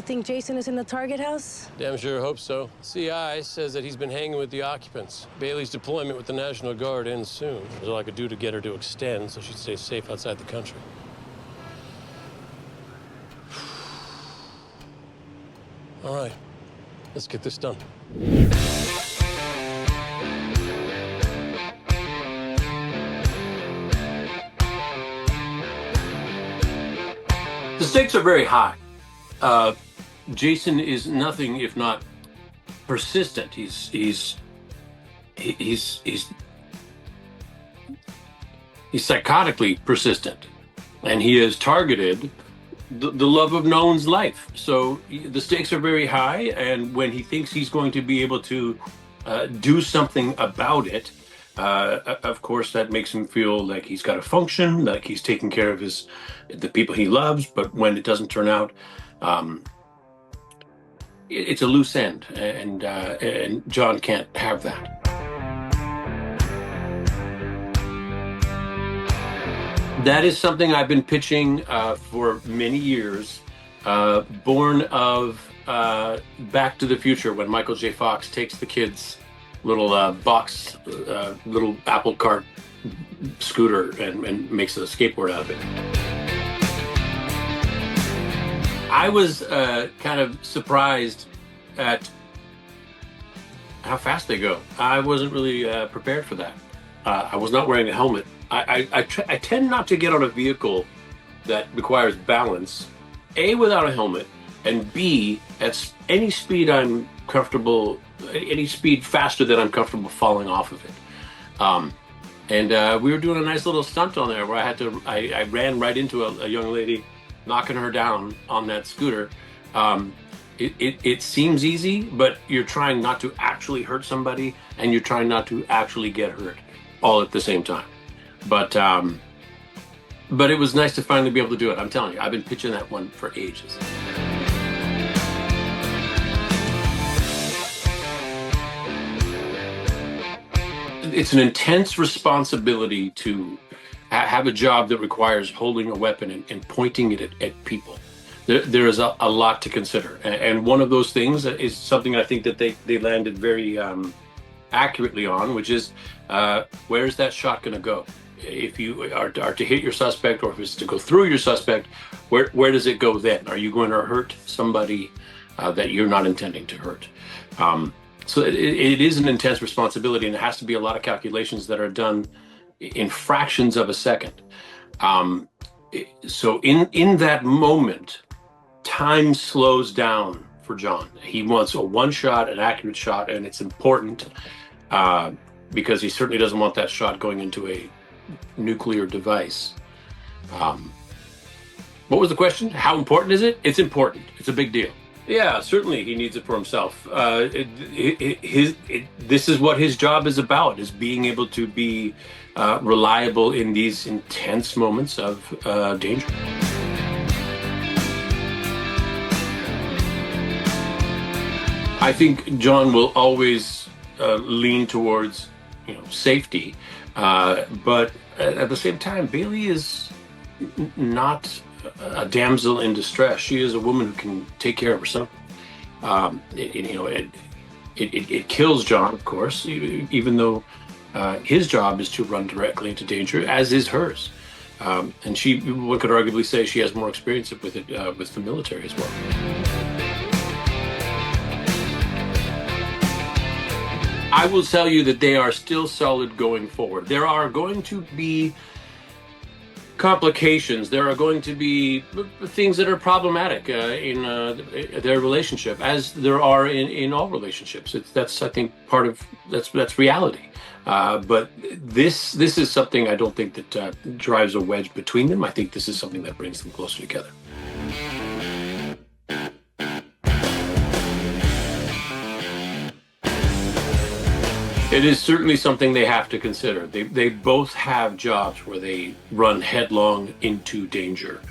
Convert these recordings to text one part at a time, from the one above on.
think Jason is in the target house? Damn sure hope so. CI says that he's been hanging with the occupants. Bailey's deployment with the National Guard ends soon. There's all I could do to get her to extend so she'd stay safe outside the country. All right, let's get this done. The stakes are very high. Jason is nothing if not persistent. He's psychotically persistent, and he has targeted the love of Nolan's life. So the stakes are very high, and when he thinks he's going to be able to do something about it, of course, that makes him feel like he's got to function, like he's taking care of the people he loves. But when it doesn't turn out, it's a loose end, and John can't have that. That is something I've been pitching for many years, born of Back to the Future, when Michael J. Fox takes the kids' little little apple cart scooter and makes a skateboard out of it. I was kind of surprised at how fast they go. I wasn't really prepared for that. I was not wearing a helmet. I tend not to get on a vehicle that requires balance, A, without a helmet, and B, at any speed I'm comfortable, any speed faster than I'm comfortable falling off of it. We were doing a nice little stunt on there where I ran right into a young lady, knocking her down on that scooter. It seems easy, but you're trying not to actually hurt somebody, and you're trying not to actually get hurt all at the same time. But it was nice to finally be able to do it. I'm telling you, I've been pitching that one for ages. It's an intense responsibility to have a job that requires holding a weapon and pointing it at people. There is a lot to consider. And one of those things is something I think that they landed very accurately on, which is where's that shot going to go? If you are to hit your suspect, or if it's to go through your suspect, where does it go then? Are you going to hurt somebody that you're not intending to hurt? So it is an intense responsibility, and it has to be a lot of calculations that are done in fractions of a second. So in that moment, time slows down for John. He wants a one shot, an accurate shot, and it's important because he certainly doesn't want that shot going into a nuclear device. What was the question? How important is it? It's important. It's a big deal. Yeah, certainly he needs it for himself. This is what his job is about, is being able to be reliable in these intense moments of danger. I think John will always lean towards, safety, but at the same time, Bailey is not a damsel in distress. She is a woman who can take care of herself. It kills John, of course, even though his job is to run directly into danger, as is hers. And one could arguably say she has more experience with it with the military as well. I will tell you that they are still solid going forward. There are going to be complications. There are going to be things that are problematic in their relationship, as there are in all relationships. That's I think part of that's reality. But this is something I don't think that drives a wedge between them. I think this is something that brings them closer together. It is certainly something they have to consider. They both have jobs where they run headlong into danger.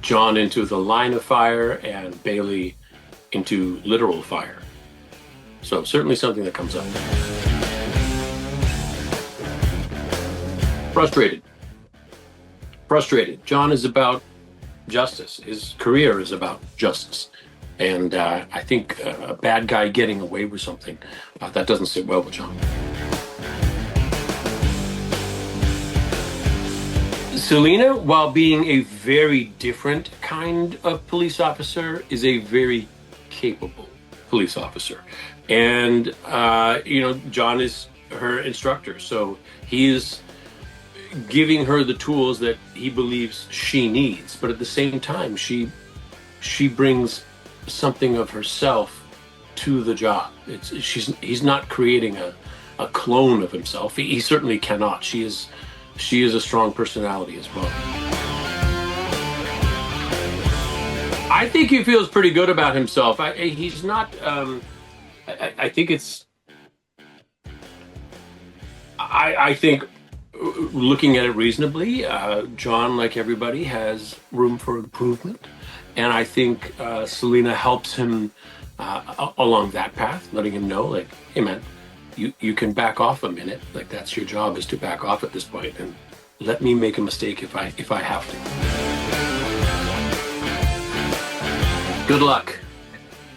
John into the line of fire, and Bailey into literal fire. So certainly something that comes up. Frustrated. John is about justice. His career is about justice. And I think a bad guy getting away with something, that doesn't sit well with John. Selena, while being a very different kind of police officer, is a very capable police officer. And, John is her instructor. So he is giving her the tools that he believes she needs. But at the same time, she brings something of herself to the job. He's not creating a clone of himself. He certainly cannot. She is a strong personality as well. I think he feels pretty good about himself. He's not. I think it's. I think, looking at it reasonably, John, like everybody, has room for improvement, and I think Selena helps him along that path, letting him know, like, hey, man, you can back off a minute. Like, that's your job, is to back off at this point, and let me make a mistake if I have to. Good luck.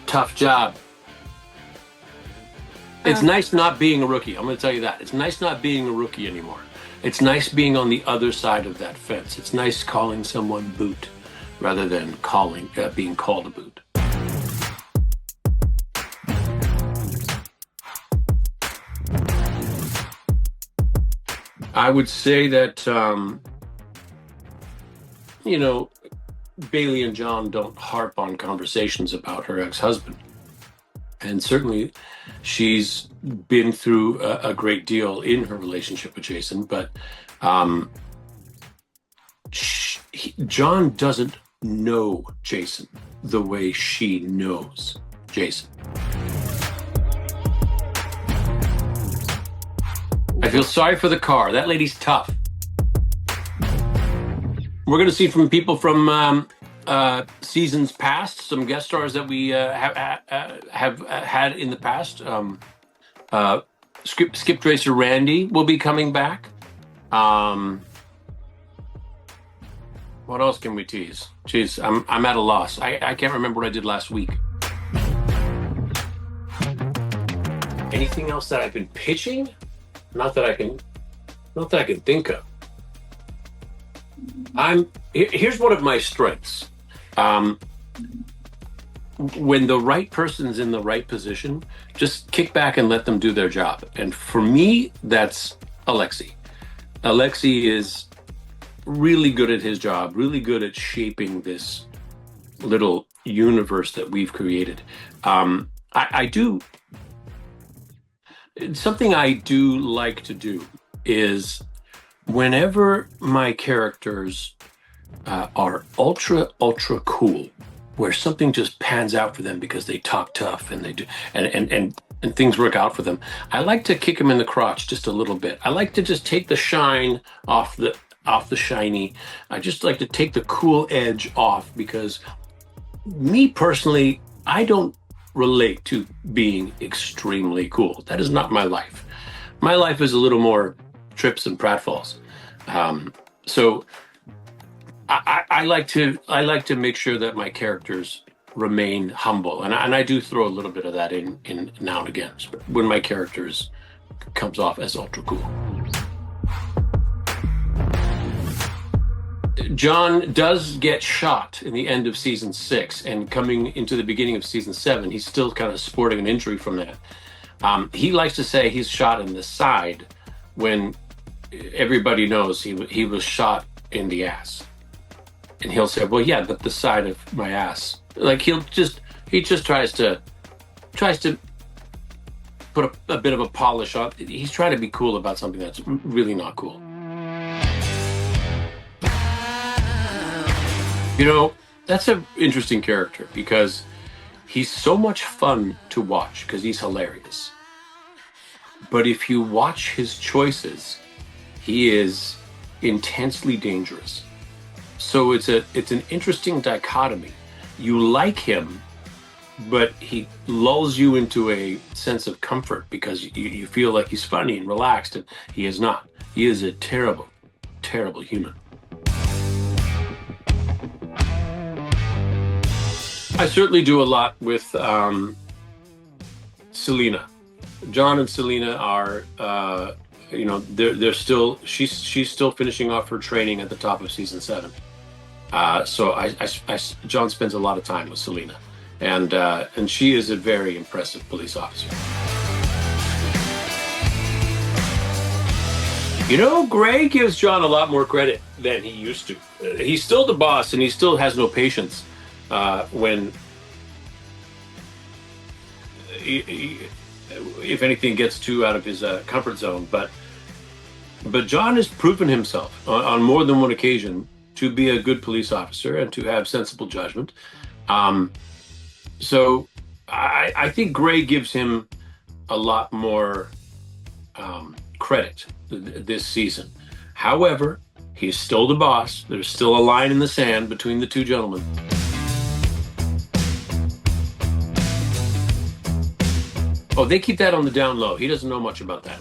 Tough job. It's nice not being a rookie. I'm going to tell you that. It's nice not being a rookie anymore. It's nice being on the other side of that fence. It's nice calling someone boot rather than being called a boot. I would say that, Bailey and John don't harp on conversations about her ex-husband. And certainly she's been through a great deal in her relationship with Jason, but John doesn't know Jason the way she knows Jason. I feel sorry for the car. That lady's tough. We're going to see from people from seasons past, some guest stars that we have had in the past. Skip Tracer Randy will be coming back. What else can we tease? Jeez, I'm at a loss. I can't remember what I did last week. Anything else that I've been pitching? Not that I can think of. Here's one of my strengths. When the right person's in the right position, just kick back and let them do their job. And for me, that's Alexei. Alexei is really good at his job, really good at shaping this little universe that we've created. Something I do like to do is, whenever my characters are ultra cool, where something just pans out for them because they talk tough and they do, and things work out for them, I like to kick them in the crotch just a little bit. I like to just take the shine off the shiny. I just like to take the cool edge off, because me personally, I don't relate to being extremely cool. That is not my life. My life is a little more trips and pratfalls. So I like to make sure that my characters remain humble, and I do throw a little bit of that in now and again when my characters comes off as ultra cool. John does get shot in the end of season 6, and coming into the beginning of season 7, he's still kind of sporting an injury from that. He likes to say he's shot in the side, when everybody knows he was shot in the ass. And he'll say, well, yeah, but the side of my ass. Like, he just tries to put a bit of a polish on. He's trying to be cool about something that's really not cool. That's an interesting character, because he's so much fun to watch because he's hilarious. But if you watch his choices, he is intensely dangerous. So it's an interesting dichotomy. You like him, but he lulls you into a sense of comfort because you feel like he's funny and relaxed, and he is not. He is a terrible, terrible human. I certainly do a lot with Selena. John and Selena are, they're still. She's still finishing off her training at the top of season 7. So John spends a lot of time with Selena, and she is a very impressive police officer. Gray gives John a lot more credit than he used to. He's still the boss, and he still has no patience when, if anything, gets too out of his comfort zone. But John has proven himself on more than one occasion to be a good police officer and to have sensible judgment. So I think Gray gives him a lot more credit this season. However, he's still the boss. There's still a line in the sand between the two gentlemen. Oh, they keep that on the down low. He doesn't know much about that.